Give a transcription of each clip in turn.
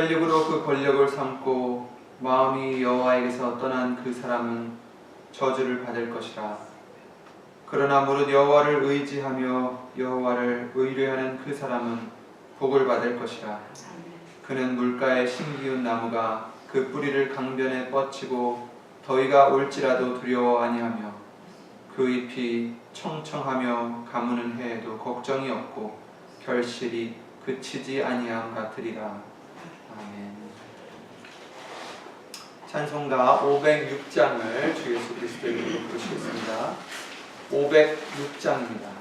권력으로 그 권력을 삼고 마음이 여호와에게서 떠난 그 사람은 저주를 받을 것이라. 그러나 무릇 여호와를 의지하며 여호와를 의뢰하는 그 사람은 복을 받을 것이라. 그는 물가에 심기운 나무가 그 뿌리를 강변에 뻗치고 더위가 올지라도 두려워 아니하며 그 잎이 청청하며 가무는 해에도 걱정이 없고 결실이 그치지 아니함 같으리라. 아멘. 찬송가 506장을 주 예수 그리스도의 이름으로 부르시겠습니다. 506장입니다.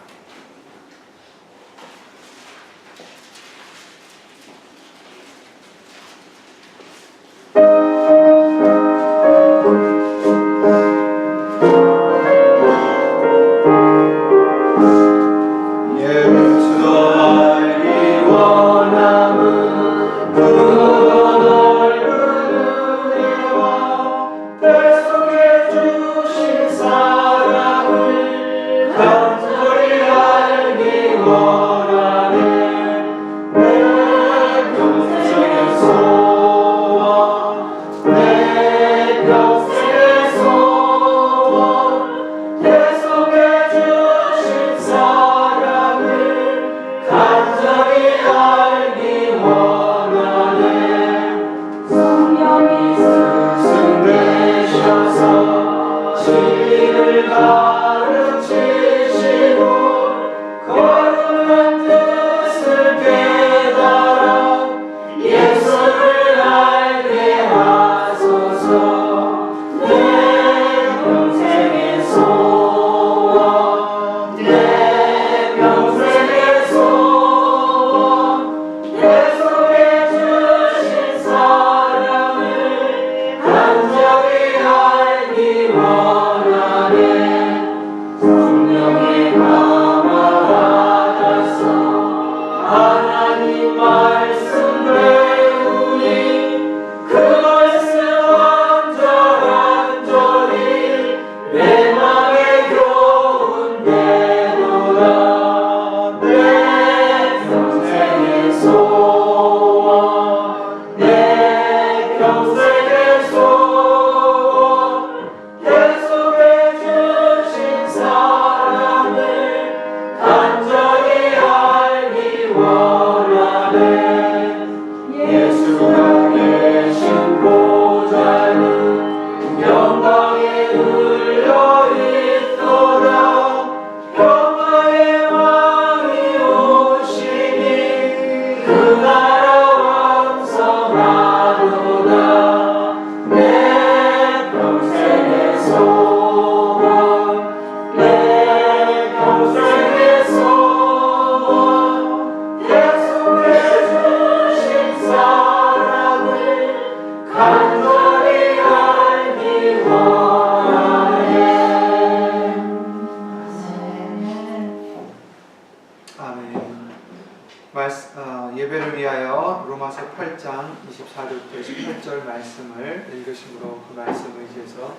예배를 위하여 로마서 8장 24절부터 28절 말씀을 읽으심으로 그 말씀을 의지해서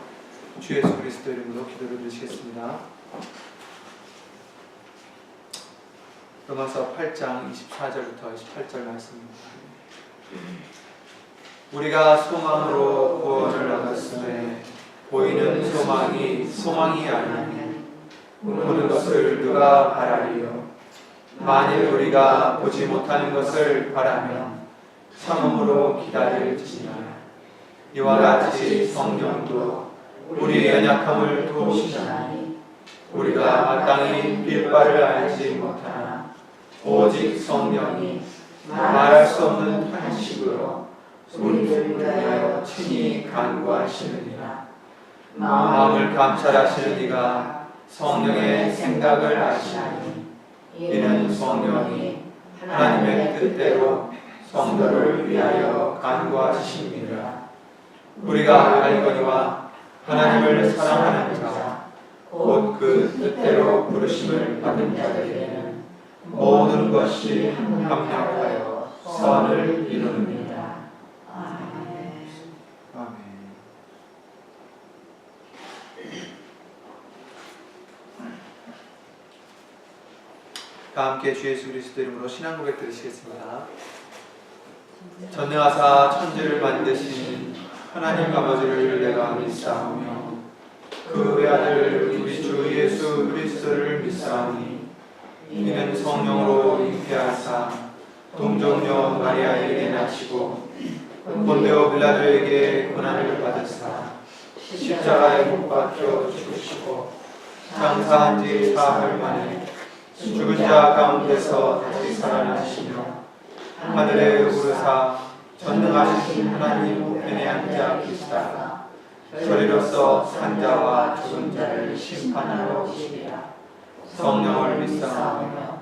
주 예수 그리스도 이름으로 기도를 드리겠습니다. 로마서 8장 24절부터 28절 말씀입니다. 우리가 소망으로 구원을 얻었으되 보이는 소망이 아니니 보는 것을 누가 바라리요. 만일 우리가 보지 못하는 것을 바라면 참음으로 기다릴지니라. 이와 같이 성령도 우리의 연약함을 도우시나니 우리가 마땅히 빌 바를 알지 못하나 오직 성령이 말할 수 없는 탄식으로 우리를 위하여 친히 간구하시느니라. 마음을 감찰하시는 이가 성령의 생각을 아시나니 이는 성령이 하나님의 뜻대로 성도를 위하여 간구하심이니라. 우리가 알거니와 하나님을 사랑하는 자 곧 그 뜻대로 부르심을 받은 자들에게는 모든 것이 합력하여 선을 이루느니라. 아멘. 아멘. 다 함께 주 예수 그리스도 이름으로 신앙 고백 드리시겠습니다. 전능하사 천지를 만드신 하나님 아버지를 내가 믿사오며 그 외아들 우리 주 예수 그리스도를 믿사오니 이는 성령으로 잉태하사 동정녀 마리아에게 나시고 본디오 빌라도에게 고난을 받으사 십자가에 못 박혀 죽으시고 장사한 지 사흘 만에 죽은 자 가운데서 다시 살아나시며 하늘에 오르사 전능하신 하나님 우편에 앉아 계시다가 저리로서 산자와 죽은 자를 심판하러 오시리라. 성령을 믿사오며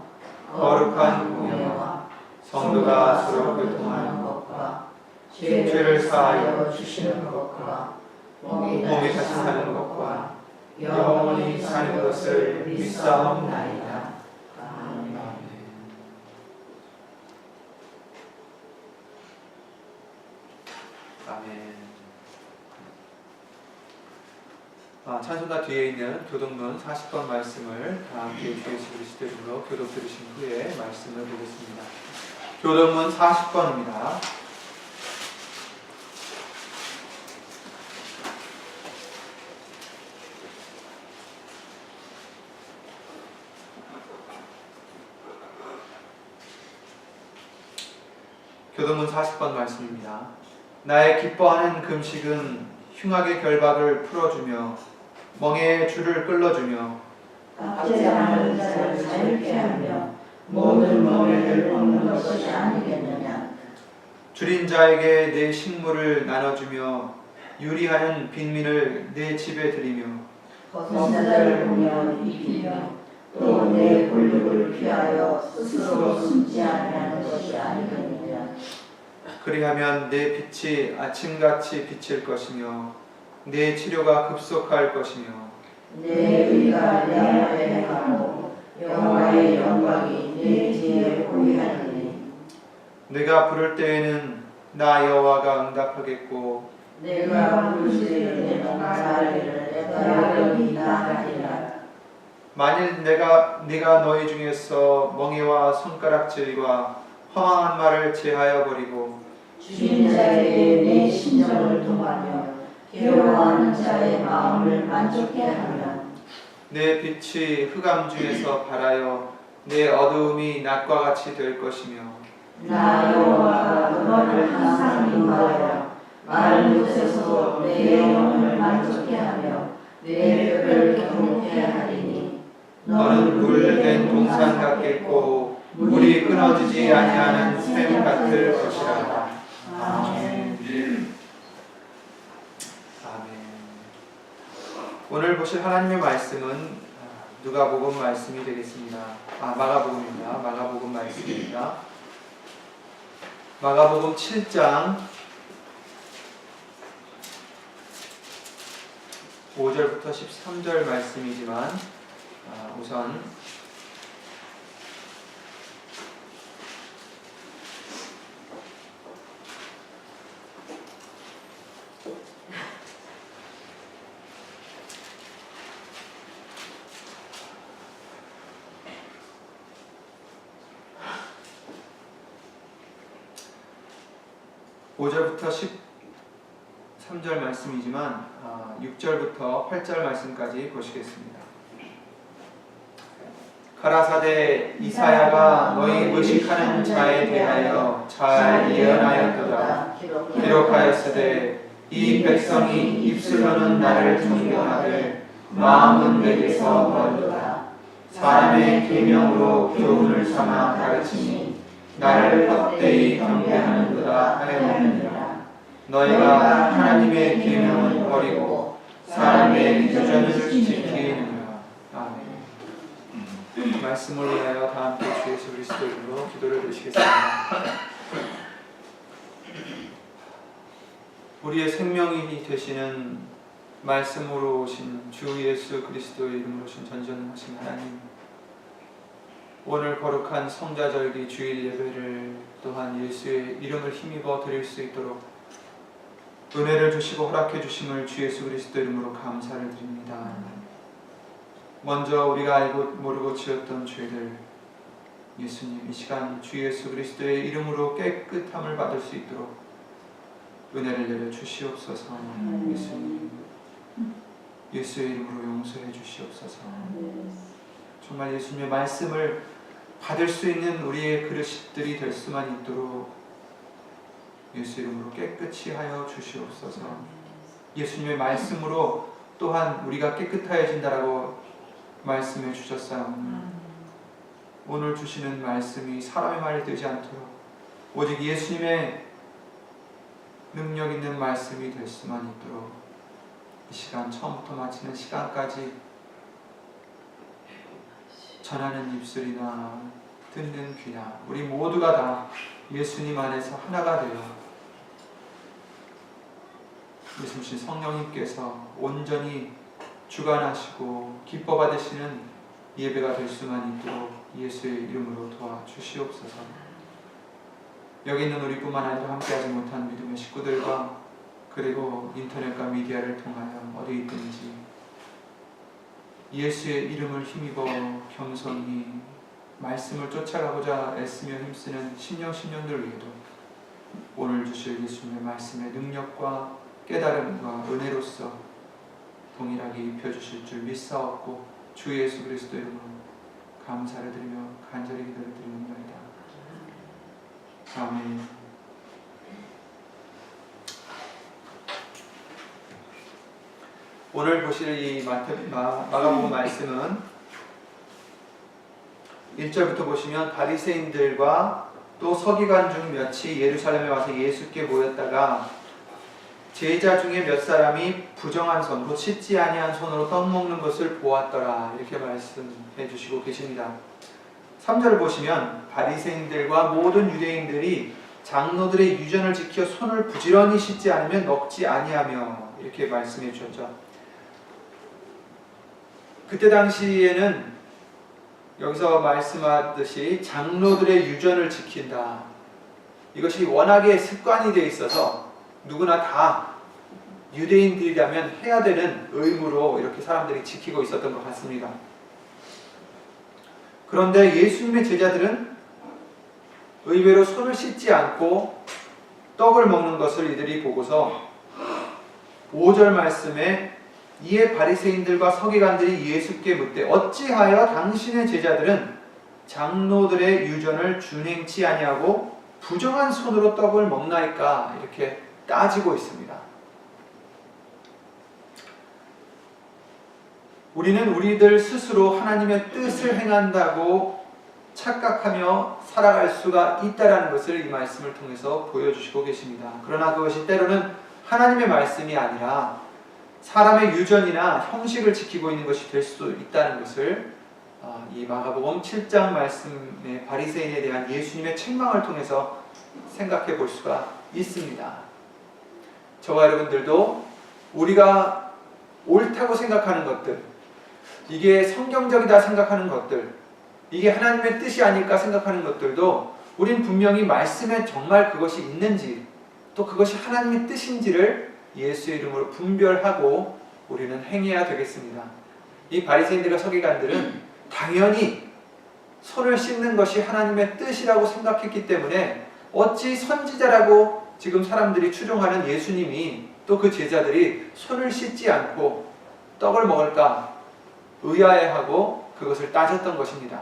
거룩한 공예와 성도가 서로 교통하는 것과 죄를 사하여 주시는 것과 몸이 다시 사는 것과 영원히 사는 것을 믿사옵나이다. 아멘. 아멘. 찬송가 뒤에 있는 교독문 40번 말씀을 다 함께 주 예수 그리스도 이름으로 교독 들으신 후에 말씀을 보겠습니다. 교독문 40번입니다. 교독문 40번 말씀입니다. 나의 기뻐하는 금식은 흉악의 결박을 풀어주며 멍에의 줄을 끌어주며 압제하는 자를 자유케 하며 모든 멍에를 벗는 것이 아니겠느냐. 줄인 자에게 내 식물을 나눠주며 유리하는 빈민을 내 집에 들이며 벗은 자를 보며 입히며 또 내 권력을 피하여 스스로 숨지 아니하는 것이 아니겠느냐. 그리하면 내 빛이 아침같이 비칠 것이며 내 치료가 급속할 것이며 내 의가 내 앞에 행하고 여호와의 영광이 내 뒤에 보이하리니. 내가 부를 때에는 나 여호와가 응답하겠고 내가 부를 때에는 나를 내가 여기 있다 하리라. 만일 네가 너희 중에서 멍에와 손가락질과 허망한 말을 제하여 버리고 주인 자에게 내 심정을 통하며 괴로워하는 자의 마음을 만족케 하면 내 빛이 흑암 중에서 발하여 내 어두움이 낮과 같이 될 것이며 나 여호와가 너를 항상 인도하여 마른 곳에서 내 영혼을 만족케 하며 내 뼈를 경고케 하리니. 너는 물된 동산 같겠고 물이 끊어지지 아니하는 샘 같을 것이라. 아멘. 아멘. 오늘 보실 하나님의 말씀은 누가복음 말씀이 되겠습니다. 마가복음입니다. 마가복음 말씀입니다. 마가복음 7장 5절부터 13절 말씀이지만 우선 5절부터 13절 말씀이지만 6절부터 8절 말씀까지 보시겠습니다. 가라사대 이사야가 너희 의식하는 자에 대하여 잘 예언하였도다. 기록하였으되 이 백성이 입술로는 나를 존경하되 마음은 내게서 멀도다. 사람의 계명으로 교훈을 삼아 가르치니 나를 헛되이 경배하는도다 하였느니라. 너희가 하나님의 계명을 버리고 사람의 규전을 지키느니라. 아멘. 말씀을 위하여 다 함께 주 예수 그리스도 이름으로 기도를 드리겠습니다. 우리의 생명이 되시는 말씀으로 오신 주 예수 그리스도의 이름으로 오신 전전하신 하나님, 오늘 거룩한 성자절기 주일 예배를 또한 예수의 이름을 힘입어 드릴 수 있도록 은혜를 주시고 허락해 주심을 주 예수 그리스도 이름으로 감사를 드립니다. 먼저 우리가 알고 모르고 지었던 죄들, 예수님, 이 시간 주 예수 그리스도의 이름으로 깨끗함을 받을 수 있도록 은혜를 내려 주시옵소서. 예수님, 예수의 이름으로 용서해 주시옵소서. 정말 예수님의 말씀을 받을 수 있는 우리의 그릇들이 될 수만 있도록 예수 이름으로 깨끗이 하여 주시옵소서. 예수님의 말씀으로 또한 우리가 깨끗하여진다라고 말씀해 주셨사오니 오늘 주시는 말씀이 사람의 말이 되지 않도록 오직 예수님의 능력 있는 말씀이 될 수만 있도록 이 시간 처음부터 마치는 시간까지 전하는 입술이나 듣는 귀나 우리 모두가 다 예수님 안에서 하나가 되어 예수님 성령님께서 온전히 주관하시고 기뻐 받으시는 예배가 될 수만 있도록 예수의 이름으로 도와주시옵소서. 여기 있는 우리뿐만 아니라 함께하지 못한 믿음의 식구들과 그리고 인터넷과 미디어를 통하여 어디 있든지 예수의 이름을 힘입어 겸손히 말씀을 쫓아가고자 애쓰며 힘쓰는 신령들 위에도 오늘 주실 예수님의 말씀의 능력과 깨달음과 은혜로서 동일하게 입혀주실 줄 믿사옵고 주 예수 그리스도 이름으로 감사를 드리며 간절히 기도를 드리옵나이다. 아멘. 오늘 보실 이 마가복음 말씀은 1절부터 보시면 바리새인들과 또 서기관 중 몇이 예루살렘에 와서 예수께 모였다가 제자 중에 몇 사람이 부정한 손, 곧 씻지 아니한 손으로 떡 먹는 것을 보았더라. 이렇게 말씀해 주시고 계십니다. 3절을 보시면 바리새인들과 모든 유대인들이 장로들의 유전을 지켜 손을 부지런히 씻지 않으면 먹지 아니하며 이렇게 말씀해 주셨죠. 그때 당시에는 여기서 말씀하듯이 장로들의 유전을 지킨다. 이것이 워낙에 습관이 되어 있어서 누구나 다 유대인들이라면 해야 되는 의무로 이렇게 사람들이 지키고 있었던 것 같습니다. 그런데 예수님의 제자들은 의외로 손을 씻지 않고 떡을 먹는 것을 이들이 보고서 5절 말씀에 이에 바리새인들과 서기관들이 예수께 묻되 어찌하여 당신의 제자들은 장로들의 유전을 준행치 아니하고 부정한 손으로 떡을 먹나이까 이렇게 따지고 있습니다. 우리는 우리들 스스로 하나님의 뜻을 행한다고 착각하며 살아갈 수가 있다는 것을 이 말씀을 통해서 보여주시고 계십니다. 그러나 그것이 때로는 하나님의 말씀이 아니라 사람의 유전이나 형식을 지키고 있는 것이 될 수도 있다는 것을 이 마가복음 7장 말씀의 바리새인에 대한 예수님의 책망을 통해서 생각해 볼 수가 있습니다. 저와 여러분들도 우리가 옳다고 생각하는 것들, 이게 성경적이다 생각하는 것들, 이게 하나님의 뜻이 아닐까 생각하는 것들도 우린 분명히 말씀에 정말 그것이 있는지 또 그것이 하나님의 뜻인지를 예수의 이름으로 분별하고 우리는 행해야 되겠습니다. 이 바리새인들과 서기관들은 당연히 손을 씻는 것이 하나님의 뜻이라고 생각했기 때문에 어찌 선지자라고 지금 사람들이 추종하는 예수님이 또 그 제자들이 손을 씻지 않고 떡을 먹을까 의아해하고 그것을 따졌던 것입니다.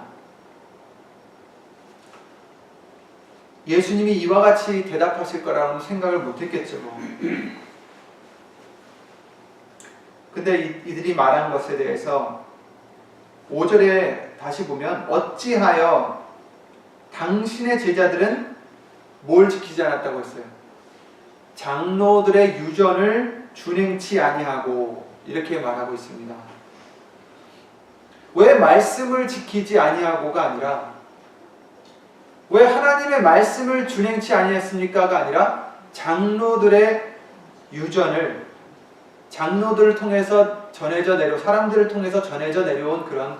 예수님이 이와 같이 대답하실 거라는 생각을 못했겠죠. 근데 이들이 말한 것에 대해서 5절에 다시 보면 어찌하여 당신의 제자들은 뭘 지키지 않았다고 했어요? 장로들의 유전을 준행치 아니하고 이렇게 말하고 있습니다. 왜 말씀을 지키지 아니하고가 아니라 왜 하나님의 말씀을 준행치 아니했습니까가 아니라 장로들의 유전을 장로들을 통해서 사람들을 통해서 전해져 내려온 그런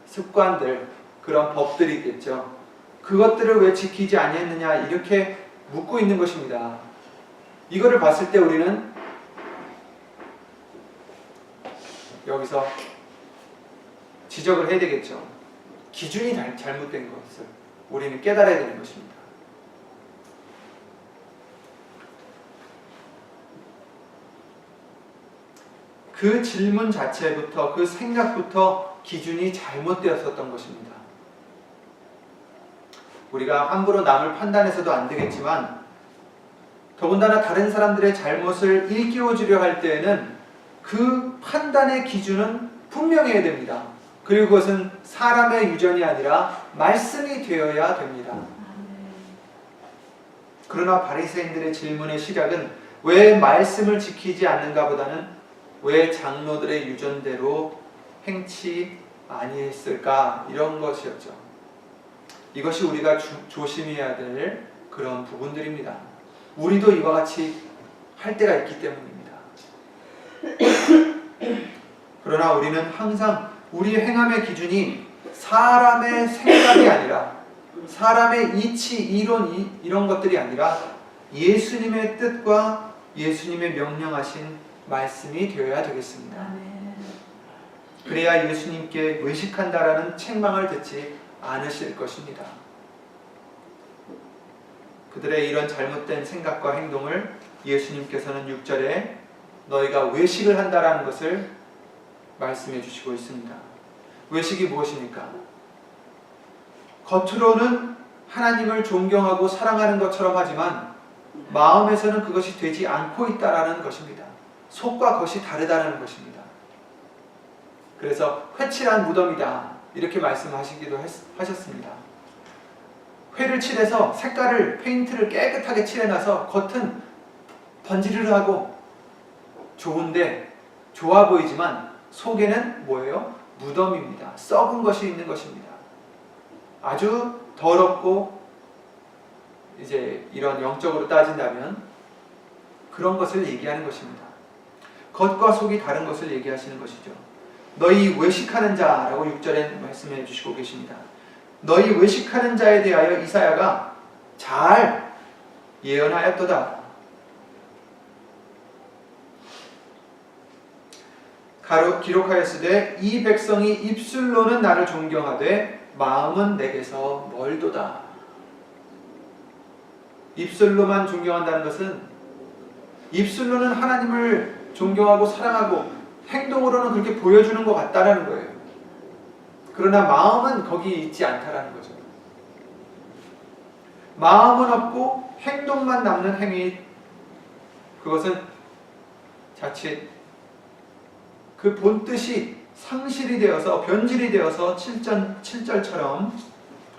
습관들, 그런 법들이 있겠죠. 그것들을 왜 지키지 아니했느냐 이렇게 묻고 있는 것입니다. 이거를 봤을 때 우리는 여기서 지적을 해야 되겠죠. 기준이 잘못된 것을 우리는 깨달아야 되는 것입니다. 그 질문 자체부터, 그 생각부터 기준이 잘못되었었던 것입니다. 우리가 함부로 남을 판단해서도 안 되겠지만, 더군다나 다른 사람들의 잘못을 일깨워주려 할 때에는 그 판단의 기준은 분명해야 됩니다. 그리고 그것은 사람의 유전이 아니라 말씀이 되어야 됩니다. 그러나 바리새인들의 질문의 시작은 왜 말씀을 지키지 않는가 보다는 왜 장로들의 유전대로 행치 아니했을까, 이런 것이었죠. 이것이 우리가 조심해야 될 그런 부분들입니다. 우리도 이와 같이 할 때가 있기 때문입니다. 그러나 우리는 항상 우리의 행함의 기준이 사람의 생각이 아니라, 사람의 이치, 이론, 이런 것들이 아니라 예수님의 뜻과 예수님의 명령하신 말씀이 되어야 되겠습니다. 그래야 예수님께 외식한다라는 책망을 듣지 않으실 것입니다. 그들의 이런 잘못된 생각과 행동을 예수님께서는 6절에 너희가 외식을 한다라는 것을 말씀해 주시고 있습니다. 외식이 무엇입니까? 겉으로는 하나님을 존경하고 사랑하는 것처럼 하지만 마음에서는 그것이 되지 않고 있다라는 것입니다. 속과 겉이 다르다는 것입니다. 그래서 회칠한 무덤이다, 이렇게 말씀하시기도 하셨습니다. 회를 칠해서 색깔을, 페인트를 깨끗하게 칠해놔서 겉은 번지르르하고 좋은데, 좋아 보이지만 속에는 뭐예요? 무덤입니다. 썩은 것이 있는 것입니다. 아주 더럽고, 이제 이런 영적으로 따진다면 그런 것을 얘기하는 것입니다. 겉과 속이 다른 것을 얘기하시는 것이죠. 너희 외식하는 자라고 6절에 말씀해 주시고 계십니다. 너희 외식하는 자에 대하여 이사야가 잘 예언하였도다. 기록하였으되 이 백성이 입술로는 나를 존경하되 마음은 내게서 멀도다. 입술로만 존경한다는 것은, 입술로는 하나님을 존경하고 사랑하고 행동으로는 그렇게 보여주는 것 같다라는 거예요. 그러나 마음은 거기 있지 않다라는 거죠. 마음은 없고 행동만 남는 행위, 그것은 자칫 그 본뜻이 상실이 되어서, 변질이 되어서 7절처럼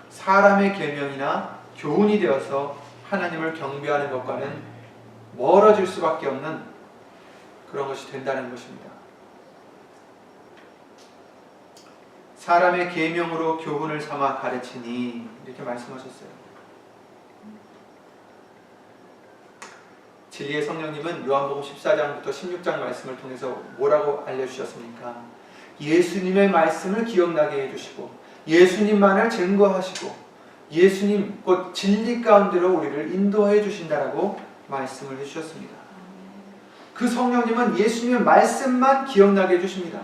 사람의 계명이나 교훈이 되어서 하나님을 경배하는 것과는 멀어질 수밖에 없는 그런 것이 된다는 것입니다. 사람의 계명으로 교훈을 삼아 가르치니, 이렇게 말씀하셨어요. 진리의 성령님은 요한복음 14장부터 16장 말씀을 통해서 뭐라고 알려주셨습니까? 예수님의 말씀을 기억나게 해주시고 예수님만을 증거하시고 예수님 곧 진리 가운데로 우리를 인도해 주신다라고 말씀을 해주셨습니다. 그 성령님은 예수님의 말씀만 기억나게 해주십니다.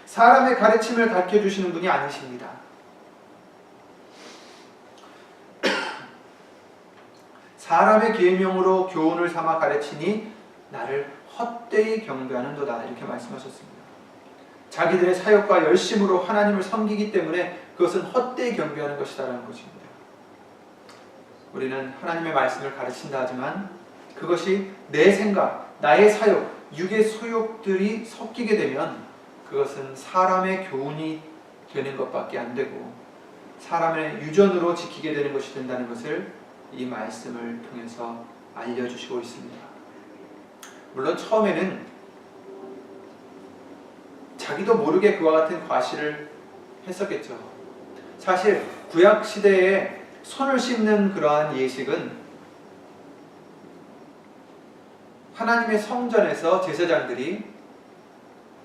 사람의 가르침을 가르쳐 주시는 분이 아니십니다. 사람의 계명으로 교훈을 삼아 가르치니 나를 헛되이 경배하는도다, 이렇게 말씀하셨습니다. 자기들의 사역과 열심으로 하나님을 섬기기 때문에 그것은 헛되이 경배하는 것이다라는 것입니다. 우리는 하나님의 말씀을 가르친다 하지만 그것이 내 생각, 나의 사역, 육의 소욕들이 섞이게 되면 그것은 사람의 교훈이 되는 것밖에 안 되고 사람의 유전으로 지키게 되는 것이 된다는 것을 이 말씀을 통해서 알려주시고 있습니다. 물론 처음에는 자기도 모르게 그와 같은 과실을 했었겠죠. 사실 구약 시대에 손을 씻는 그러한 예식은 하나님의 성전에서 제사장들이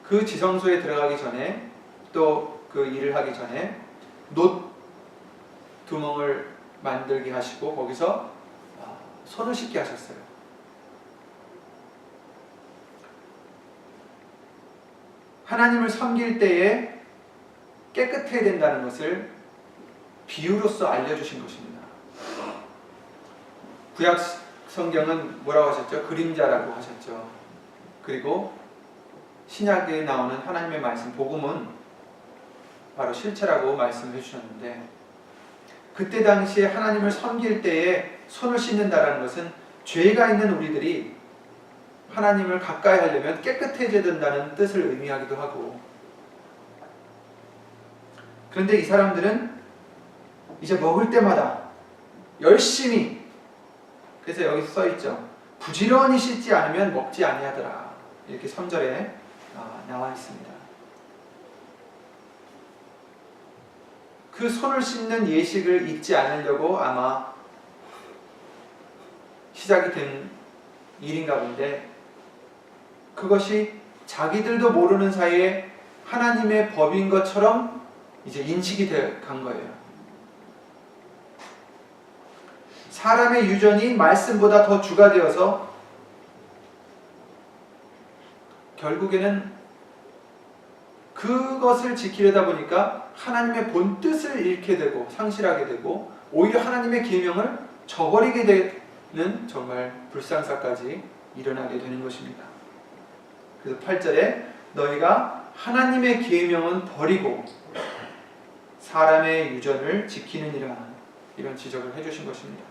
그 지성소에 들어가기 전에 또 그 일을 하기 전에 놋 두멍을 만들게 하시고 거기서 손을 씻게 하셨어요. 하나님을 섬길 때에 깨끗해야 된다는 것을 비유로서 알려주신 것입니다. 구약 성경은 뭐라고 하셨죠? 그림자라고 하셨죠. 그리고 신약에 나오는 하나님의 말씀, 복음은 바로 실체라고 말씀해 주셨는데, 그때 당시에 하나님을 섬길 때에 손을 씻는다는 것은 죄가 있는 우리들이 하나님을 가까이 하려면 깨끗해져야 된다는 뜻을 의미하기도 하고, 그런데 이 사람들은 이제 먹을 때마다 열심히, 그래서 여기 써있죠. 부지런히 씻지 않으면 먹지 아니하더라. 이렇게 3절에 나와 있습니다. 그 손을 씻는 예식을 잊지 않으려고 아마 시작이 된 일인가 본데, 그것이 자기들도 모르는 사이에 하나님의 법인 것처럼 이제 인식이 돼 간 거예요. 사람의 유전이 말씀보다 더 주가 되어서 결국에는 그것을 지키려다 보니까 하나님의 본 뜻을 잃게 되고 상실하게 되고, 오히려 하나님의 계명을 저버리게 되는 정말 불상사까지 일어나게 되는 것입니다. 그래서 8절에 너희가 하나님의 계명은 버리고 사람의 유전을 지키느니라, 이런 지적을 해주신 것입니다.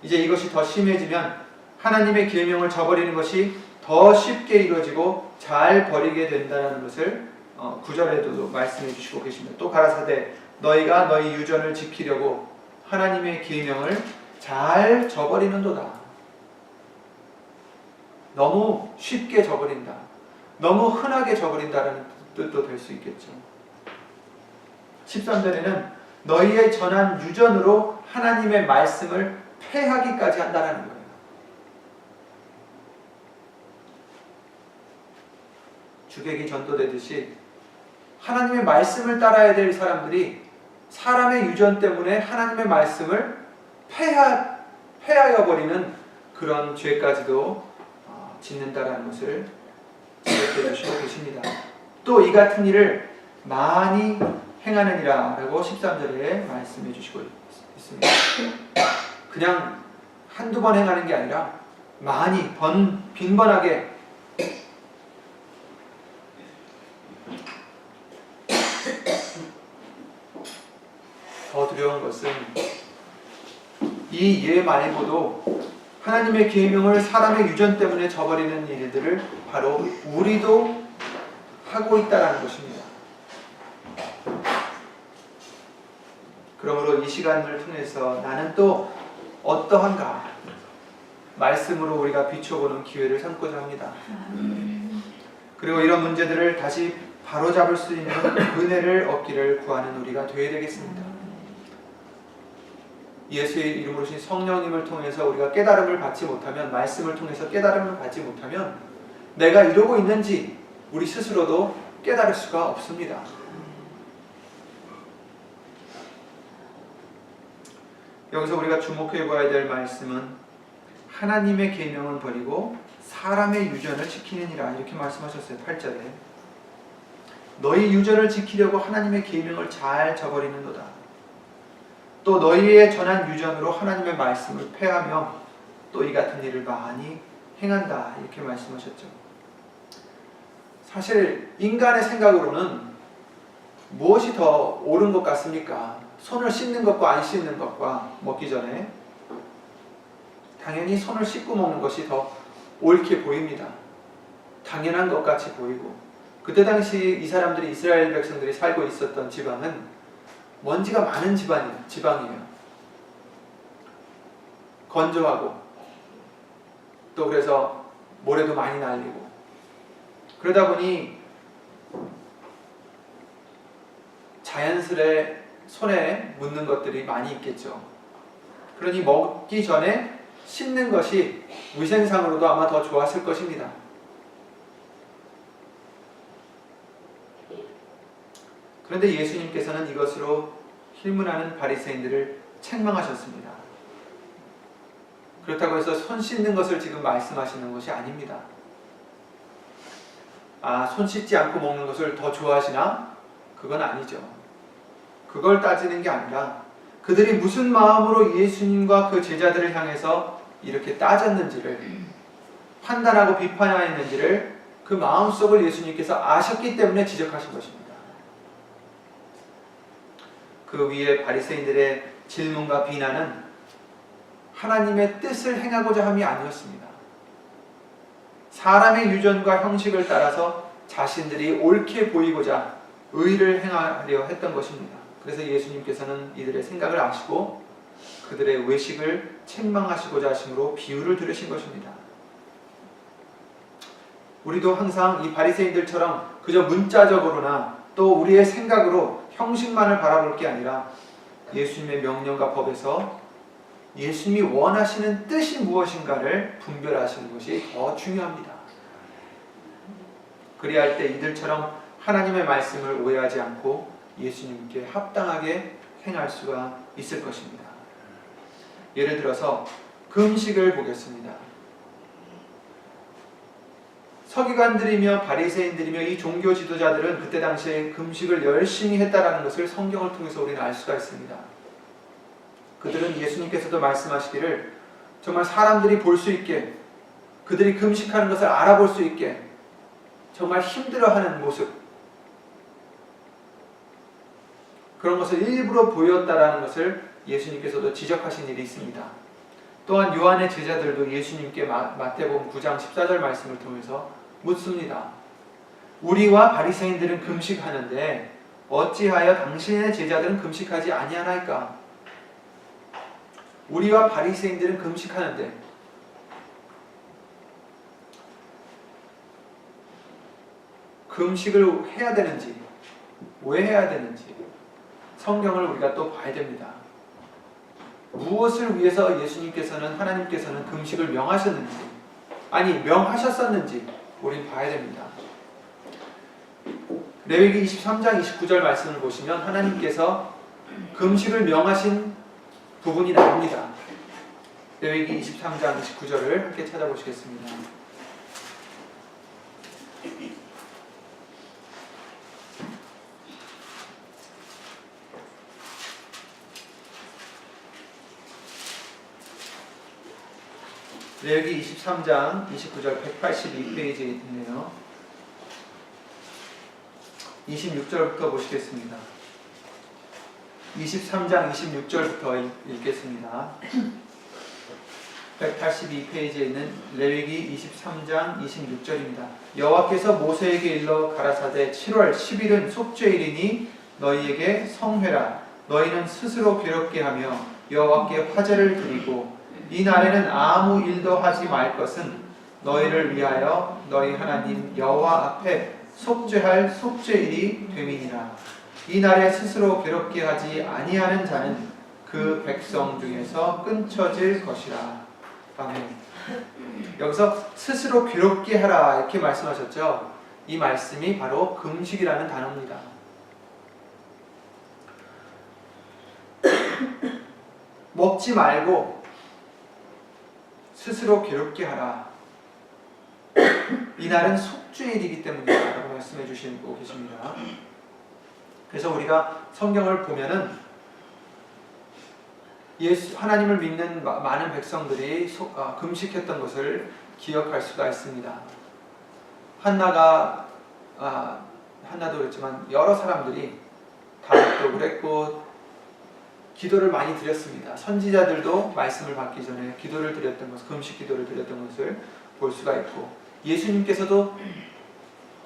이제 이것이 더 심해지면 하나님의 계명을 저버리는 것이 더 쉽게 이루어지고 잘 버리게 된다는 것을 9절에도 말씀해 주시고 계십니다. 또 가라사대 너희가 너희 유전을 지키려고 하나님의 계명을 잘 저버리는도다. 너무 쉽게 저버린다, 너무 흔하게 저버린다는 뜻도 될 수 있겠죠. 13절에는 너희의 전한 유전으로 하나님의 말씀을 폐하기까지 한다는 거예요. 주객이 전도되듯이 하나님의 말씀을 따라야 될 사람들이 사람의 유전 때문에 하나님의 말씀을 폐하여 버리는 그런 죄까지도 짓는다라는 것을 지적해 주시고 계십니다. 또 이 같은 일을 많이 행하느니라 라고 13절에 말씀해 주시고 있습니다. 그냥 한두 번 행하는 게 아니라 많이 빈번하게 더 두려운 것은 이 예 말고도 하나님의 계명을 사람의 유전 때문에 저버리는 일들을 바로 우리도 하고 있다는 것입니다. 그러므로 이 시간을 통해서 나는 또 어떠한가 말씀으로 우리가 비춰보는 기회를 삼고자 합니다. 그리고 이런 문제들을 다시 바로잡을 수 있는 은혜를 얻기를 구하는 우리가 되어야 되겠습니다. 예수의 이름으로 오신 성령님을 통해서 우리가 깨달음을 받지 못하면, 말씀을 통해서 깨달음을 받지 못하면 내가 이러고 있는지 우리 스스로도 깨달을 수가 없습니다. 여기서 우리가 주목해 봐야 될 말씀은 하나님의 계명은 버리고 사람의 유전을 지키느니라, 이렇게 말씀하셨어요. 8절에 너희 유전을 지키려고 하나님의 계명을 잘 저버리는도다. 또 너희의 전한 유전으로 하나님의 말씀을 폐하며 또 이 같은 일을 많이 행한다, 이렇게 말씀하셨죠. 사실 인간의 생각으로는 무엇이 더 옳은 것 같습니까? 손을 씻는 것과 안 씻는 것과 먹기 전에 당연히 손을 씻고 먹는 것이 더 옳게 보입니다. 당연한 것 같이 보이고, 그때 당시 이 사람들이, 이스라엘 백성들이 살고 있었던 지방은 먼지가 많은 지방이에요. 건조하고 또 그래서 모래도 많이 날리고, 그러다 보니 자연스레 손에 묻는 것들이 많이 있겠죠. 그러니 먹기 전에 씻는 것이 위생상으로도 아마 더 좋았을 것입니다. 그런데 예수님께서는 이것으로 힐문하는 바리새인들을 책망하셨습니다. 그렇다고 해서 손 씻는 것을 지금 말씀하시는 것이 아닙니다. 손 씻지 않고 먹는 것을 더 좋아하시나? 그건 아니죠. 그걸 따지는 게 아니라 그들이 무슨 마음으로 예수님과 그 제자들을 향해서 이렇게 따졌는지를, 판단하고 비판하였는지를 그 마음속을 예수님께서 아셨기 때문에 지적하신 것입니다. 그 위에 바리새인들의 질문과 비난은 하나님의 뜻을 행하고자 함이 아니었습니다. 사람의 유전과 형식을 따라서 자신들이 옳게 보이고자 의를 행하려 했던 것입니다. 그래서 예수님께서는 이들의 생각을 아시고 그들의 외식을 책망하시고자 하심으로 비유를 들으신 것입니다. 우리도 항상 이 바리새인들처럼 그저 문자적으로나 또 우리의 생각으로 형식만을 바라볼 게 아니라 예수님의 명령과 법에서 예수님이 원하시는 뜻이 무엇인가를 분별하시는 것이 더 중요합니다. 그리야 할 때 이들처럼 하나님의 말씀을 오해하지 않고 예수님께 합당하게 행할 수가 있을 것입니다. 예를 들어서 금식을 보겠습니다. 서기관들이며 바리새인들이며 이 종교 지도자들은 그때 당시에 금식을 열심히 했다라는 것을 성경을 통해서 우리는 알 수가 있습니다. 그들은 예수님께서도 말씀하시기를 정말 사람들이 볼 수 있게, 그들이 금식하는 것을 알아볼 수 있게 정말 힘들어하는 모습, 그런 것을 일부러 보였다라는 것을 예수님께서도 지적하신 일이 있습니다. 또한 요한의 제자들도 예수님께 마태복음 9장 14절 말씀을 통해서 묻습니다. 우리와 바리새인들은 금식하는데 어찌하여 당신의 제자들은 금식하지 아니하나이까? 우리와 바리새인들은 금식하는데, 금식을 해야 되는지 왜 해야 되는지 성경을 우리가 또 봐야 됩니다. 무엇을 위해서 예수님께서는, 하나님께서는 금식을 명하셨는지, 아니 명하셨었는지 우린 봐야 됩니다. 레위기 23장 29절 말씀을 보시면 하나님께서 금식을 명하신 부분이 나옵니다. 레위기 23장 29절을 함께 찾아보시겠습니다. 레위기 23장 29절 182페이지에 있네요. 26절부터 보시겠습니다. 23장 26절부터 읽겠습니다. 182페이지에 있는 레위기 23장 26절입니다. 여호와께서 모세에게 일러 가라사대 7월 10일은 속죄일이니 너희에게 성회라. 너희는 스스로 괴롭게 하며 여호와께 화제를 드리고 이 날에는 아무 일도 하지 말 것은 너희를 위하여 너희 하나님 여호와 앞에 속죄할 속죄일이 됨이니라. 이 날에 스스로 괴롭게 하지 아니하는 자는 그 백성 중에서 끊쳐질 것이라. 아멘. 여기서 스스로 괴롭게 하라 이렇게 말씀하셨죠. 이 말씀이 바로 금식이라는 단어입니다. 먹지 말고 스스로 괴롭게 하라. 이날은 속죄일이기 때문이다 라고 말씀해 주시고 계십니다. 그래서 우리가 성경을 보면은 하나님을 믿는 많은 백성들이 금식했던 것을 기억할 수가 있습니다. 한나도 그랬지만 여러 사람들이 다윗도 그랬고 기도를 많이 드렸습니다. 선지자들도 말씀을 받기 전에 기도를 드렸던 것을, 금식 기도를 드렸던 것을 볼 수가 있고, 예수님께서도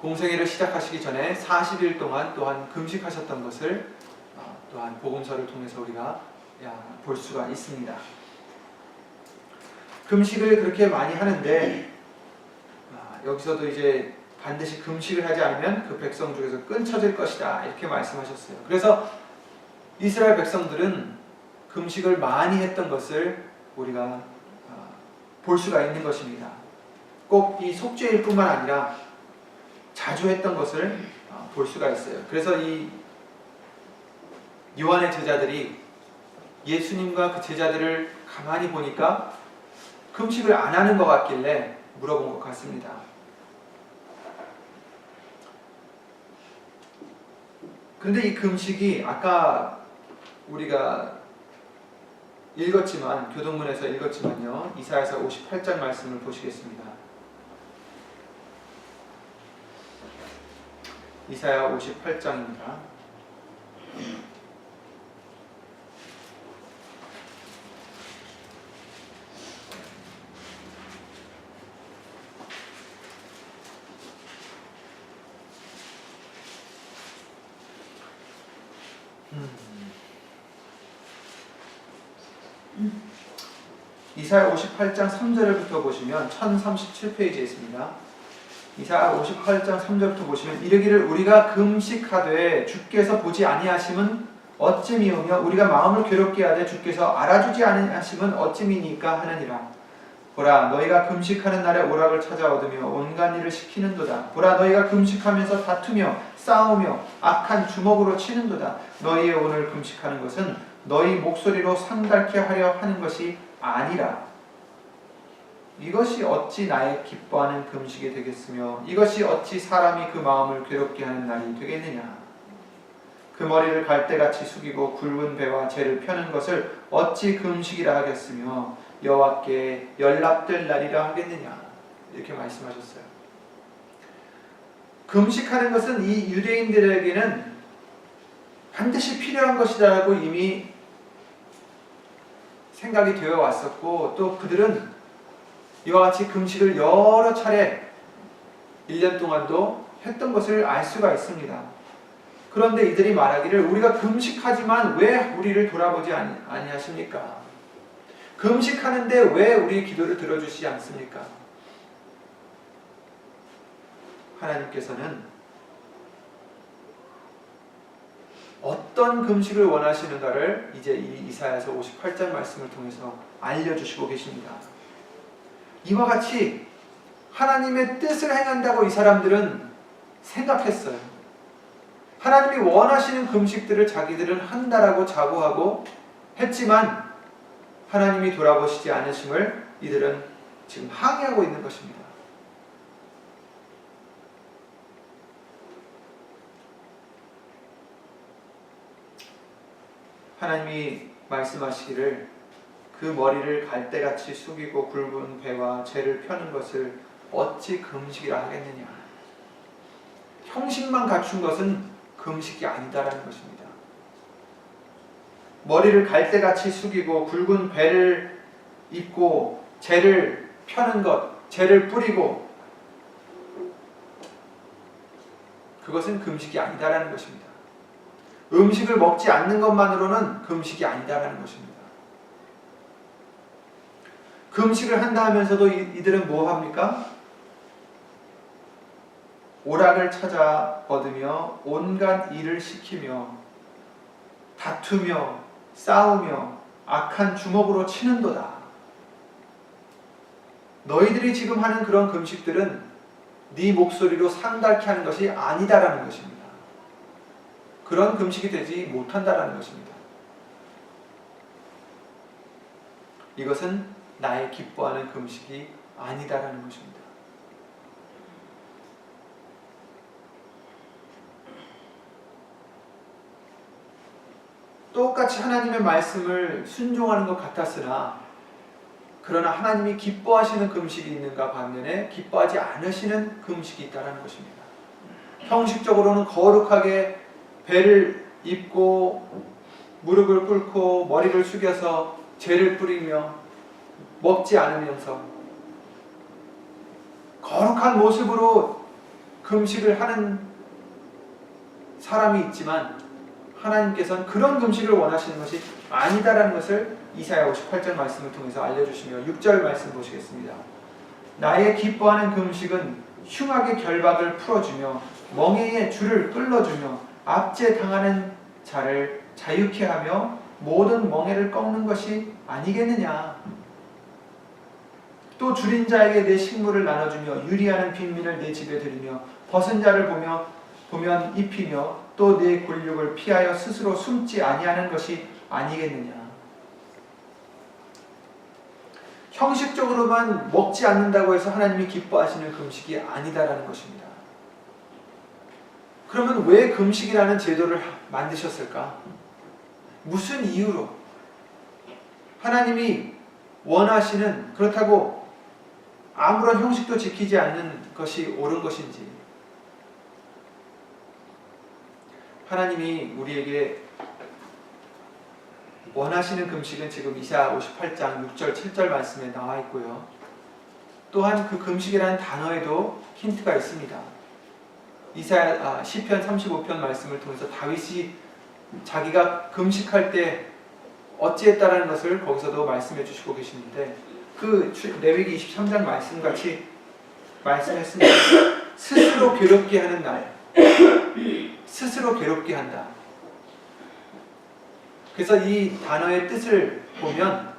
공생애를 시작하시기 전에 40일 동안 또한 금식하셨던 것을 또한 복음서를 통해서 우리가 볼 수가 있습니다. 금식을 그렇게 많이 하는데 여기서도 이제 반드시 금식을 하지 않으면 그 백성 중에서 끊쳐질 것이다 이렇게 말씀하셨어요. 그래서 이스라엘 백성들은 금식을 많이 했던 것을 우리가 볼 수가 있는 것입니다. 꼭 이 속죄일뿐만 아니라 자주 했던 것을 볼 수가 있어요. 그래서 이 요한의 제자들이 예수님과 그 제자들을 가만히 보니까 금식을 안 하는 것 같길래 물어본 것 같습니다. 그런데 이 금식이 아까 우리가 읽었지만 교동문에서 읽었지만요. 이사야서 58장 말씀을 보시겠습니다. 이사야 58장입니다. 이사야 58장 3절부터 보시면 1037페이지에 있습니다. 이사야 58장 3절부터 보시면 이르기를 우리가 금식하되 주께서 보지 아니하심은 어찌미오며 우리가 마음을 괴롭게 하되 주께서 알아주지 아니하심은 어찌미니까 하느니라. 보라 너희가 금식하는 날에 오락을 찾아 얻으며 온갖 일을 시키는도다. 보라 너희가 금식하면서 다투며 싸우며 악한 주먹으로 치는도다. 너희의 오늘 금식하는 것은 너희 목소리로 상달케 하려 하는 것이 아니라 이것이 어찌 나의 기뻐하는 금식이 되겠으며 이것이 어찌 사람이 그 마음을 괴롭게 하는 날이 되겠느냐. 그 머리를 갈대같이 숙이고 굵은 배와 재를 펴는 것을 어찌 금식이라 하겠으며 여호와께 연락될 날이라 하겠느냐. 이렇게 말씀하셨어요. 금식하는 것은 이 유대인들에게는 반드시 필요한 것이라고 이미 생각이 되어 왔었고 또 그들은 이와 같이 금식을 여러 차례 1년 동안도 했던 것을 알 수가 있습니다. 그런데 이들이 말하기를 우리가 금식하지만 왜 우리를 돌아보지 아니하십니까? 금식하는데 왜 우리 기도를 들어주시지 않습니까? 하나님께서는 어떤 금식을 원하시는가를 이제 이 이사야서 58장 말씀을 통해서 알려주시고 계십니다. 이와 같이 하나님의 뜻을 행한다고 이 사람들은 생각했어요. 하나님이 원하시는 금식들을 자기들은 한다라고 자부하고 했지만 하나님이 돌아보시지 않으심을 이들은 지금 항의하고 있는 것입니다. 하나님이 말씀하시기를 그 머리를 갈대같이 숙이고 굵은 배와 재를 펴는 것을 어찌 금식이라 하겠느냐. 형식만 갖춘 것은 금식이 아니다라는 것입니다. 머리를 갈대같이 숙이고 굵은 배를 입고 재를 펴는 것, 재를 뿌리고 그것은 금식이 아니다라는 것입니다. 음식을 먹지 않는 것만으로는 금식이 아니다라는 것입니다. 금식을 한다 하면서도 이들은 뭐 합니까? 오락을 찾아 얻으며 온갖 일을 시키며 다투며 싸우며 악한 주먹으로 치는도다. 너희들이 지금 하는 그런 금식들은 네 목소리로 상달케 하는 것이 아니다라는 것입니다. 그런 금식이 되지 못한다라는 것입니다. 이것은 나의 기뻐하는 금식이 아니다라는 것입니다. 똑같이 하나님의 말씀을 순종하는 것 같았으나 그러나 하나님이 기뻐하시는 금식이 있는가 반면에 기뻐하지 않으시는 금식이 있다는 것입니다. 형식적으로는 거룩하게 배를 입고 무릎을 꿇고 머리를 숙여서 재를 뿌리며 먹지 않으면서 거룩한 모습으로 금식을 하는 사람이 있지만 하나님께서는 그런 금식을 원하시는 것이 아니다라는 것을 이사야 58장 말씀을 통해서 알려주시며 6절 말씀 보시겠습니다. 나의 기뻐하는 금식은 흉악의 결박을 풀어주며 멍에의 줄을 끌어주며 압제 당하는 자를 자유케 하며 모든 멍에를 꺾는 것이 아니겠느냐. 또 줄인 자에게 내 식물을 나눠주며 유리하는 빈민을 내 집에 들이며 벗은 자를 보면 입히며 또 내 곤욕을 피하여 스스로 숨지 아니하는 것이 아니겠느냐. 형식적으로만 먹지 않는다고 해서 하나님이 기뻐하시는 금식이 아니다라는 것입니다. 그러면 왜 금식이라는 제도를 만드셨을까? 무슨 이유로? 하나님이 원하시는, 그렇다고 아무런 형식도 지키지 않는 것이 옳은 것인지, 하나님이 우리에게 원하시는 금식은 지금 이사야 58장 6절 7절 말씀에 나와 있고요. 또한 그 금식이라는 단어에도 힌트가 있습니다. 시편 35편 말씀을 통해서 다윗이 자기가 금식할 때 어찌했다라는 것을 거기서도 말씀해 주시고 계시는데, 그 레위기 23장 말씀같이 말씀했습니다. 스스로 괴롭게 하는 날, 스스로 괴롭게 한다. 그래서 이 단어의 뜻을 보면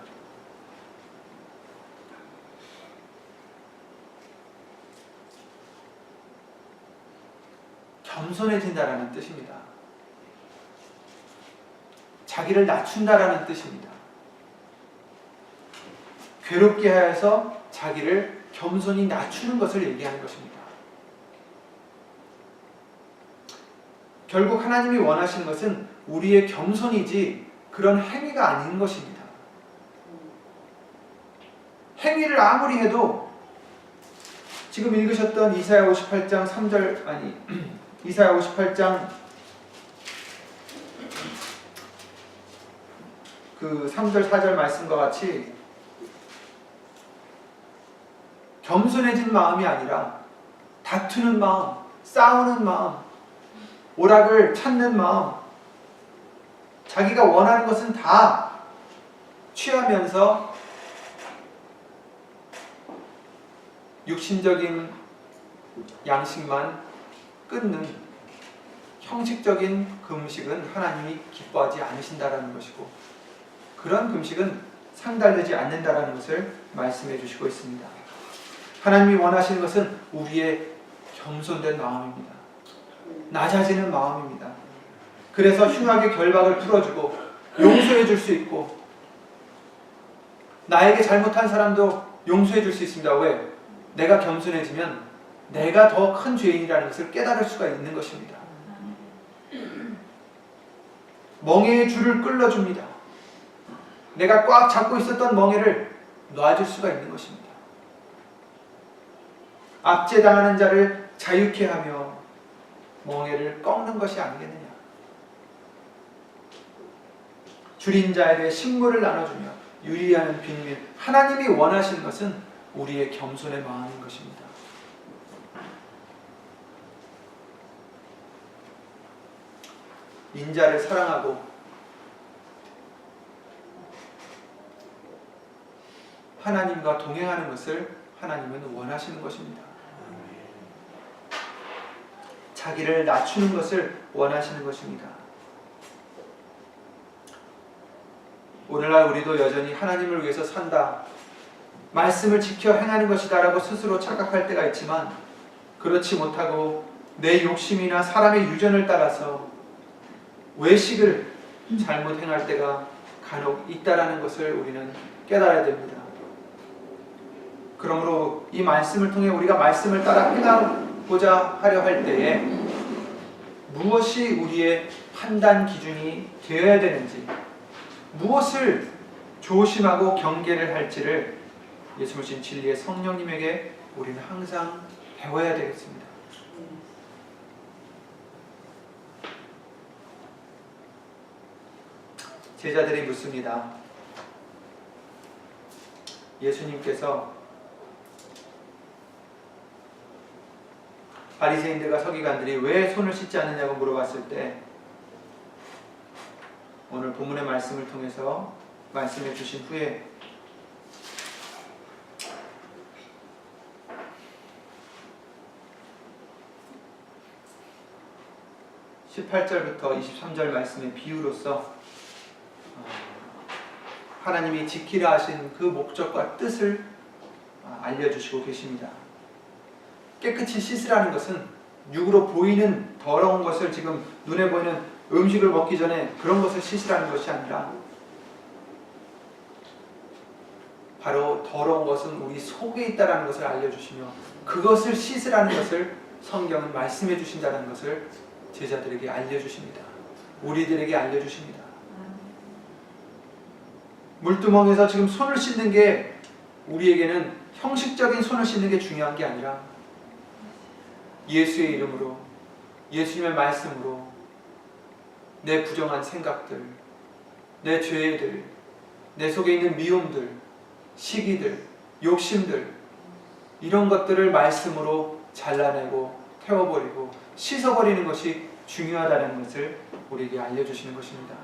겸손해진다라는 뜻입니다. 자기를 낮춘다라는 뜻입니다. 괴롭게 하여서 자기를 겸손히 낮추는 것을 얘기하는 것입니다. 결국 하나님이 원하시는 것은 우리의 겸손이지 그런 행위가 아닌 것입니다. 행위를 아무리 해도 지금 읽으셨던 이사야 58장 3절 이사야 58장 그 3절 4절 말씀과 같이 겸손해진 마음이 아니라 다투는 마음, 싸우는 마음, 오락을 찾는 마음, 자기가 원하는 것은 다 취하면서 육신적인 양식만 끊는 형식적인 금식은 하나님이 기뻐하지 않으신다라는 것이고, 그런 금식은 상달되지 않는다라는 것을 말씀해 주시고 있습니다. 하나님이 원하시는 것은 우리의 겸손된 마음입니다. 낮아지는 마음입니다. 그래서 흉악의 결박을 풀어주고 용서해 줄 수 있고, 나에게 잘못한 사람도 용서해 줄 수 있습니다. 왜? 내가 겸손해지면 내가 더 큰 죄인이라는 것을 깨달을 수가 있는 것입니다. 멍에의 줄을 끌어줍니다. 내가 꽉 잡고 있었던 멍에를 놔줄 수가 있는 것입니다. 압제당하는 자를 자유케 하며 멍에를 꺾는 것이 아니겠느냐. 줄인 자에 대해 식물을 나눠주며 유리하는 빈민. 하나님이 원하시는 것은 우리의 겸손의 마음인 것입니다. 인자를 사랑하고 하나님과 동행하는 것을 하나님은 원하시는 것입니다. 자기를 낮추는 것을 원하시는 것입니다. 오늘날 우리도 여전히 하나님을 위해서 산다, 말씀을 지켜 행하는 것이다 라고 스스로 착각할 때가 있지만, 그렇지 못하고 내 욕심이나 사람의 유전을 따라서 외식을 잘못 행할 때가 간혹 있다라는 것을 우리는 깨달아야 됩니다. 그러므로 이 말씀을 통해 우리가 말씀을 따라 행하고자 하려 할 때에 무엇이 우리의 판단 기준이 되어야 되는지, 무엇을 조심하고 경계를 할지를 예수를 신 진리의 성령님에게 우리는 항상 배워야 되겠습니다. 제자들이 묻습니다. 예수님께서 바리새인들과 서기관들이 왜 손을 씻지 않느냐고 물어봤을 때, 오늘 본문의 말씀을 통해서 말씀해 주신 후에 18절부터 23절 말씀의 비유로서 하나님이 지키라 하신 그 목적과 뜻을 알려주시고 계십니다. 깨끗이 씻으라는 것은 육으로 보이는 더러운 것을, 지금 눈에 보이는 음식을 먹기 전에 그런 것을 씻으라는 것이 아니라, 바로 더러운 것은 우리 속에 있다는 것을 알려주시며 그것을 씻으라는 것을 성경은 말씀해 주신다는 것을 제자들에게 알려주십니다. 우리들에게 알려주십니다. 물두멍에서 지금 손을 씻는 게 우리에게는 형식적인 손을 씻는 게 중요한 게 아니라 예수의 이름으로, 예수님의 말씀으로 내 부정한 생각들, 내 죄들, 내 속에 있는 미움들, 시기들, 욕심들, 이런 것들을 말씀으로 잘라내고 태워버리고 씻어버리는 것이 중요하다는 것을 우리에게 알려주시는 것입니다.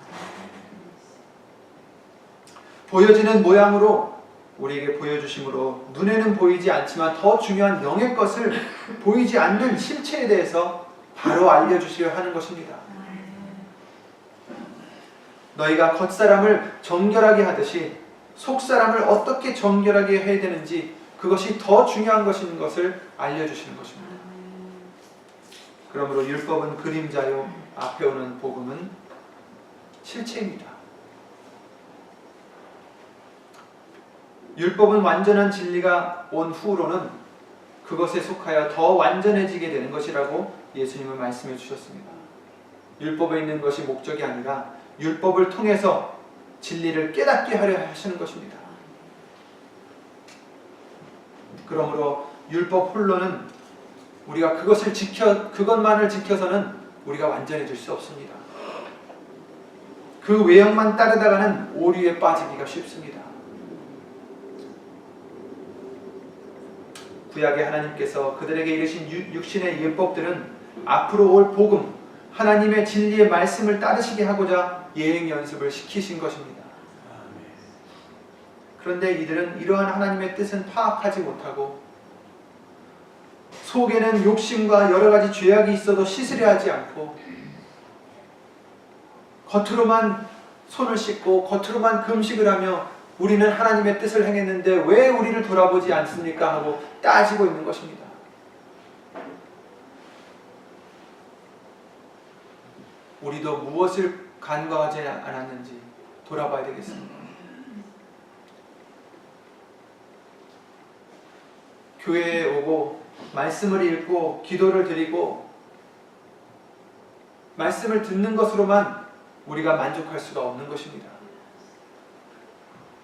보여지는 모양으로 우리에게 보여주심으로 눈에는 보이지 않지만 더 중요한 영의 것을 보이지 않는 실체에 대해서 바로 알려주시려 하는 것입니다. 너희가 겉사람을 정결하게 하듯이 속사람을 어떻게 정결하게 해야 되는지 그것이 더 중요한 것인 것을 알려주시는 것입니다. 그러므로 율법은 그림자요 앞에 오는 복음은 실체입니다. 율법은 완전한 진리가 온 후로는 그것에 속하여 더 완전해지게 되는 것이라고 예수님은 말씀해 주셨습니다. 율법에 있는 것이 목적이 아니라 율법을 통해서 진리를 깨닫게 하려 하시는 것입니다. 그러므로 율법 홀로는 우리가 그것만을 지켜서는 우리가 완전해질 수 없습니다. 그 외형만 따르다가는 오류에 빠지기가 쉽습니다. 구약의 하나님께서 그들에게 이르신 육신의 율법들은 앞으로 올 복음, 하나님의 진리의 말씀을 따르시게 하고자 예행 연습을 시키신 것입니다. 그런데 이들은 이러한 하나님의 뜻은 파악하지 못하고 속에는 욕심과 여러 가지 죄악이 있어도 씻으려 하지 않고 겉으로만 손을 씻고 겉으로만 금식을 하며 우리는 하나님의 뜻을 행했는데 왜 우리를 돌아보지 않습니까? 하고 따지고 있는 것입니다. 우리도 무엇을 간과하지 않았는지 돌아봐야 되겠습니다. 교회에 오고 말씀을 읽고 기도를 드리고 말씀을 듣는 것으로만 우리가 만족할 수가 없는 것입니다.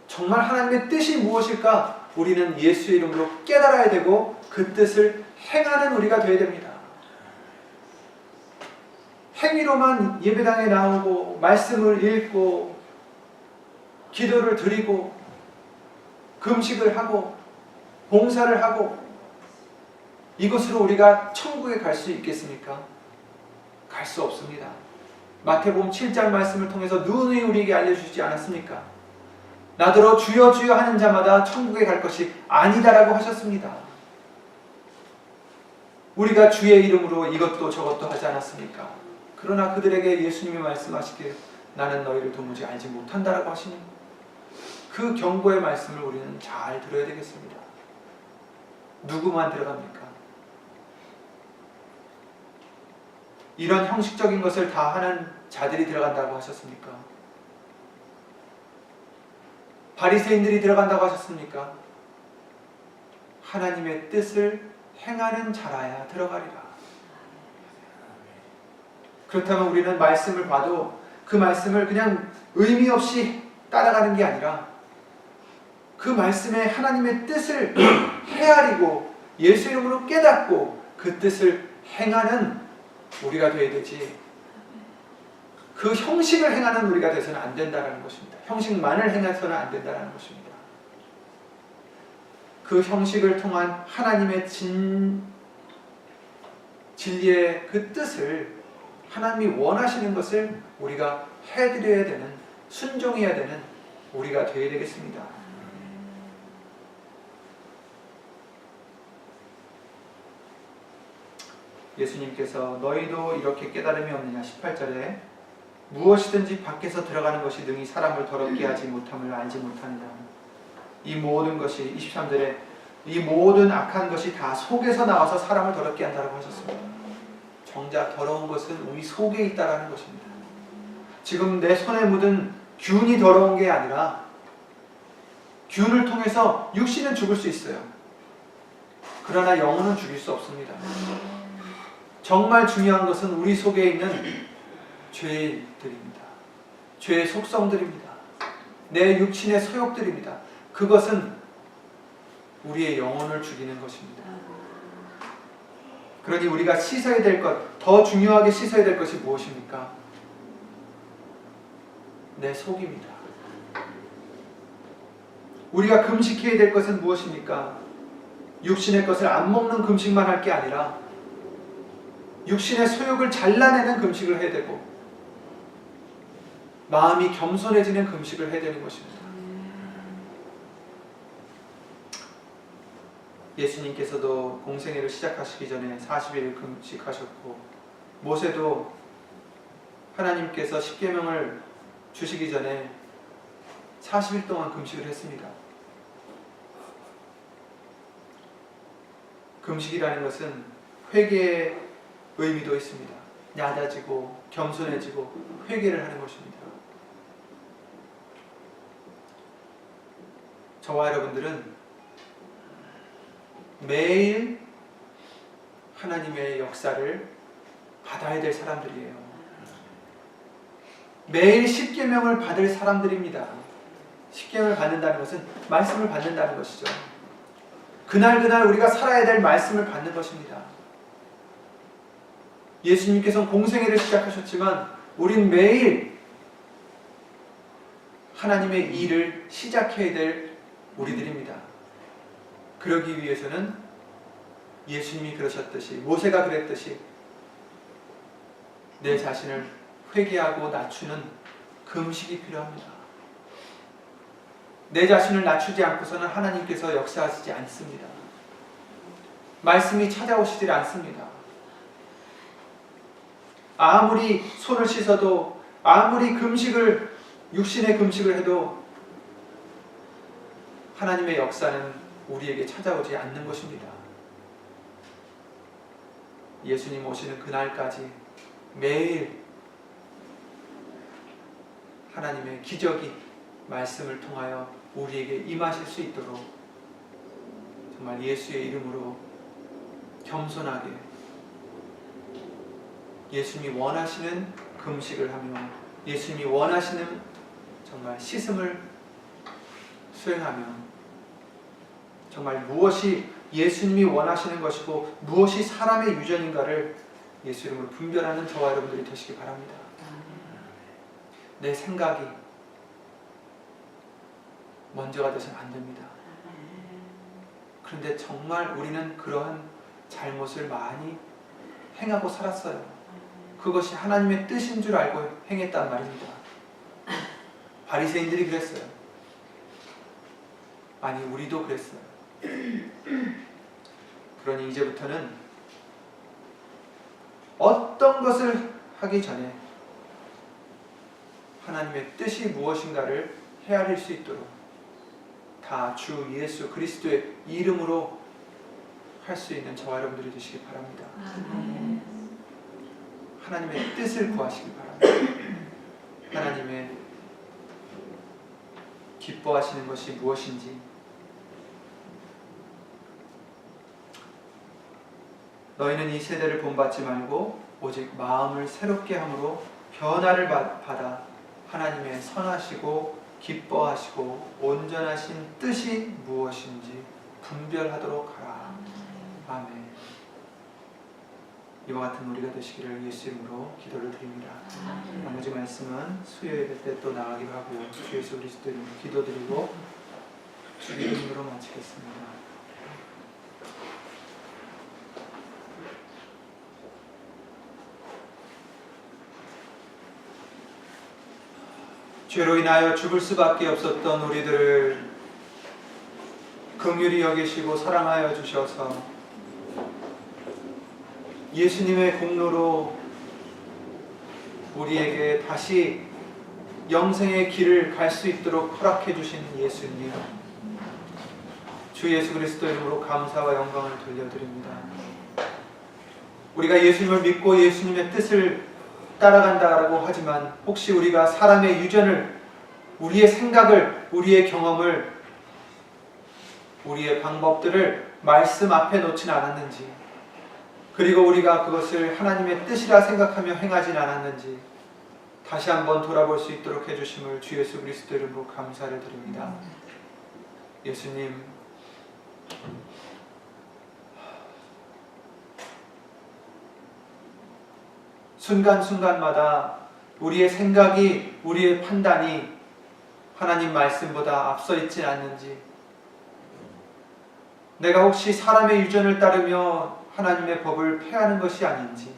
정말 하나님의 뜻이 무엇일까? 우리는 예수의 이름으로 깨달아야 되고 그 뜻을 행하는 우리가 되어야 됩니다. 행위로만 예배당에 나오고 말씀을 읽고 기도를 드리고 금식을 하고 봉사를 하고 이것으로 우리가 천국에 갈 수 있겠습니까? 갈 수 없습니다. 마태복음 7장 말씀을 통해서 누누이 우리에게 알려주시지 않았습니까? 나더러 주여 주여 하는 자마다 천국에 갈 것이 아니다라고 하셨습니다. 우리가 주의 이름으로 이것도 저것도 하지 않았습니까? 그러나 그들에게 예수님이 말씀하시길 나는 너희를 도무지 알지 못한다라고 하시니 그 경고의 말씀을 우리는 잘 들어야 되겠습니다. 누구만 들어갑니까? 이런 형식적인 것을 다 하는 자들이 들어간다고 하셨습니까? 바리새인들이 들어간다고 하셨습니까? 하나님의 뜻을 행하는 자라야 들어가리라. 그렇다면 우리는 말씀을 봐도 그 말씀을 그냥 의미 없이 따라가는 게 아니라 그 말씀에 하나님의 뜻을 헤아리고 예수 이름으로 깨닫고 그 뜻을 행하는 우리가 되어야 되지, 그 형식을 행하는 우리가 되어서는 안 된다는 것입니다. 형식만을 행해서는 안 된다는 것입니다. 그 형식을 통한 하나님의 진리의 그 뜻을, 하나님이 원하시는 것을 우리가 해드려야 되는, 순종해야 되는 우리가 되어야 되겠습니다. 예수님께서 너희도 이렇게 깨달음이 없느냐 18절에 무엇이든지 밖에서 들어가는 것이 능히 사람을 더럽게 하지 못함을 알지 못하느냐. 이 모든 것이 23절에 이 모든 악한 것이 다 속에서 나와서 사람을 더럽게 한다고 하셨습니다. 정작 더러운 것은 우리 속에 있다라는 것입니다. 지금 내 손에 묻은 균이 더러운 게 아니라 균을 통해서 육신은 죽을 수 있어요. 그러나 영혼은 죽일 수 없습니다. 정말 중요한 것은 우리 속에 있는 죄들입니다. 죄의 속성들입니다. 내 육신의 소욕들입니다. 그것은 우리의 영혼을 죽이는 것입니다. 그러니 우리가 씻어야 될 것, 더 중요하게 씻어야 될 것이 무엇입니까? 내 속입니다. 우리가 금식해야 될 것은 무엇입니까? 육신의 것을 안 먹는 금식만 할 게 아니라 육신의 소욕을 잘라내는 금식을 해야 되고 마음이 겸손해지는 금식을 해야 되는 것입니다. 예수님께서도 공생애를 시작하시기 전에 40일 금식하셨고 모세도 하나님께서 십계명을 주시기 전에 40일 동안 금식을 했습니다. 금식이라는 것은 회개의 의미도 있습니다. 얕아지고 겸손해지고 회개를 하는 것입니다. 저와 여러분들은 매일 하나님의 역사를 받아야 될 사람들이에요. 매일 십계명을 받을 사람들입니다. 십계명을 받는다는 것은 말씀을 받는다는 것이죠. 그날 우리가 살아야 될 말씀을 받는 것입니다. 예수님께서는 공생애를 시작하셨지만 우린 매일 하나님의 일을 시작해야 될 우리들입니다. 그러기 위해서는 예수님이 그러셨듯이 모세가 그랬듯이 내 자신을 회개하고 낮추는 금식이 필요합니다. 내 자신을 낮추지 않고서는 하나님께서 역사하시지 않습니다. 말씀이 찾아오시질 않습니다. 아무리 손을 씻어도 아무리 육신의 금식을 해도 하나님의 역사는 우리에게 찾아오지 않는 것입니다. 예수님 오시는 그날까지 매일 하나님의 기적이 말씀을 통하여 우리에게 임하실 수 있도록 정말 예수의 이름으로 겸손하게 예수님이 원하시는 금식을 하며 예수님이 원하시는 정말 씻음을 수행하며 정말 무엇이 예수님이 원하시는 것이고 무엇이 사람의 유전인가를 예수 이름으로 분별하는 저와 여러분들이 되시기 바랍니다. 내 생각이 먼저가 되서는 안 됩니다. 그런데 정말 우리는 그러한 잘못을 많이 행하고 살았어요. 그것이 하나님의 뜻인 줄 알고 행했단 말입니다. 바리새인들이 그랬어요. 아니 우리도 그랬어요. 그러니 이제부터는 어떤 것을 하기 전에 하나님의 뜻이 무엇인가를 헤아릴 수 있도록 다 주 예수 그리스도의 이름으로 할 수 있는 저와 여러분들이 되시기 바랍니다. 하나님의 뜻을 구하시기 바랍니다. 하나님의 기뻐하시는 것이 무엇인지 너희는 이 세대를 본받지 말고 오직 마음을 새롭게 함으로 변화를 받아 하나님의 선하시고 기뻐하시고 온전하신 뜻이 무엇인지 분별하도록 하라. 아멘. 이와 같은 우리가 되시기를 예수 이름으로 기도를 드립니다. 나머지 말씀은 수요 예배 때 또 나가기로 하고요. 주 예수 그리스도 이름으로 기도드리고 주 이름으로 마치겠습니다. 죄로 인하여 죽을 수밖에 없었던 우리들을 긍휼히 여기시고 사랑하여 주셔서 예수님의 공로로 우리에게 다시 영생의 길을 갈 수 있도록 허락해 주신 예수님, 주 예수 그리스도 이름으로 감사와 영광을 돌려드립니다. 우리가 예수님을 믿고 예수님의 뜻을 따라간다라고 하지만 혹시 우리가 사람의 유전을, 우리의 생각을, 우리의 경험을, 우리의 방법들을 말씀 앞에 놓지는 않았는지 그리고 우리가 그것을 하나님의 뜻이라 생각하며 행하진 않았는지 다시 한번 돌아볼 수 있도록 해주심을 주 예수 그리스도 이름으로 감사를 드립니다. 예수님, 순간순간마다 우리의 생각이, 우리의 판단이 하나님 말씀보다 앞서 있지 않는지, 내가 혹시 사람의 유전을 따르며 하나님의 법을 폐하는 것이 아닌지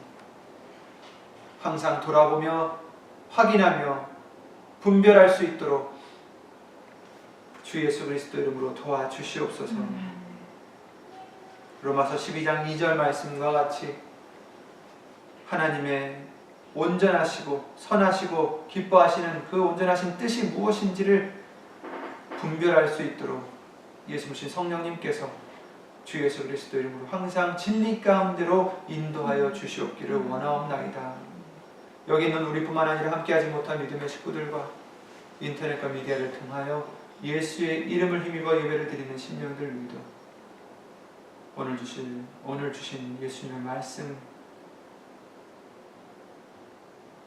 항상 돌아보며 확인하며 분별할 수 있도록 주 예수 그리스도 이름으로 도와주시옵소서. 로마서 12장 2절 말씀과 같이 하나님의 온전하시고 선하시고 기뻐하시는 그 온전하신 뜻이 무엇인지를 분별할 수 있도록 예수님 성령님께서 주 예수 그리스도 이름으로 항상 진리 가운데로 인도하여 주시옵기를 원하옵나이다. 여기 있는 우리뿐만 아니라 함께하지 못한 믿음의 식구들과 인터넷과 미디어를 통하여 예수의 이름을 힘입어 예배를 드리는 심령들 위도 오늘 주신 예수님의 말씀,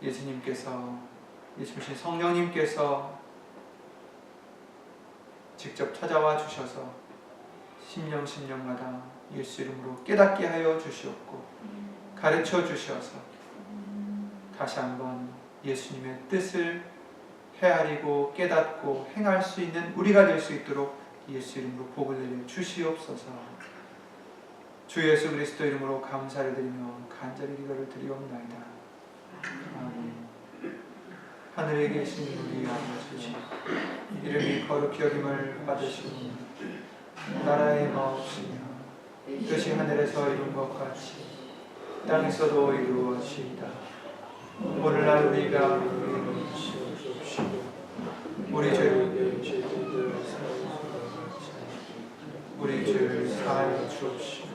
예수님께서, 예수님 성령님께서 직접 찾아와 주셔서 심령마다 예수 이름으로 깨닫게 하여 주시옵고 가르쳐 주셔서 다시 한번 예수님의 뜻을 헤아리고 깨닫고 행할 수 있는 우리가 될 수 있도록 예수 이름으로 복을 내려 주시옵소서. 주 예수 그리스도 이름으로 감사를 드리며 간절히 기도를 드리옵나이다. 아멘. 하늘에 계신 우리 아버지, 이름이 거룩히 여김을 받으시고 나라의 마옵시며 뜻이 하늘에서 이룬 것 같이 땅에서도 이루어지이다. 오늘날 우리가 우리에게 주옵시고 우리 죄를 사하여 주옵시고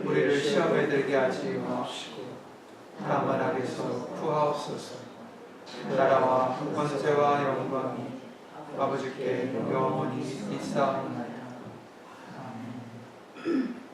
우리를 시험에 들게 하지 마옵시고 다만 악에서 구하옵소서. 나라와 권세와 영광이 아버지께 영원히 있사옵나이다. 아멘.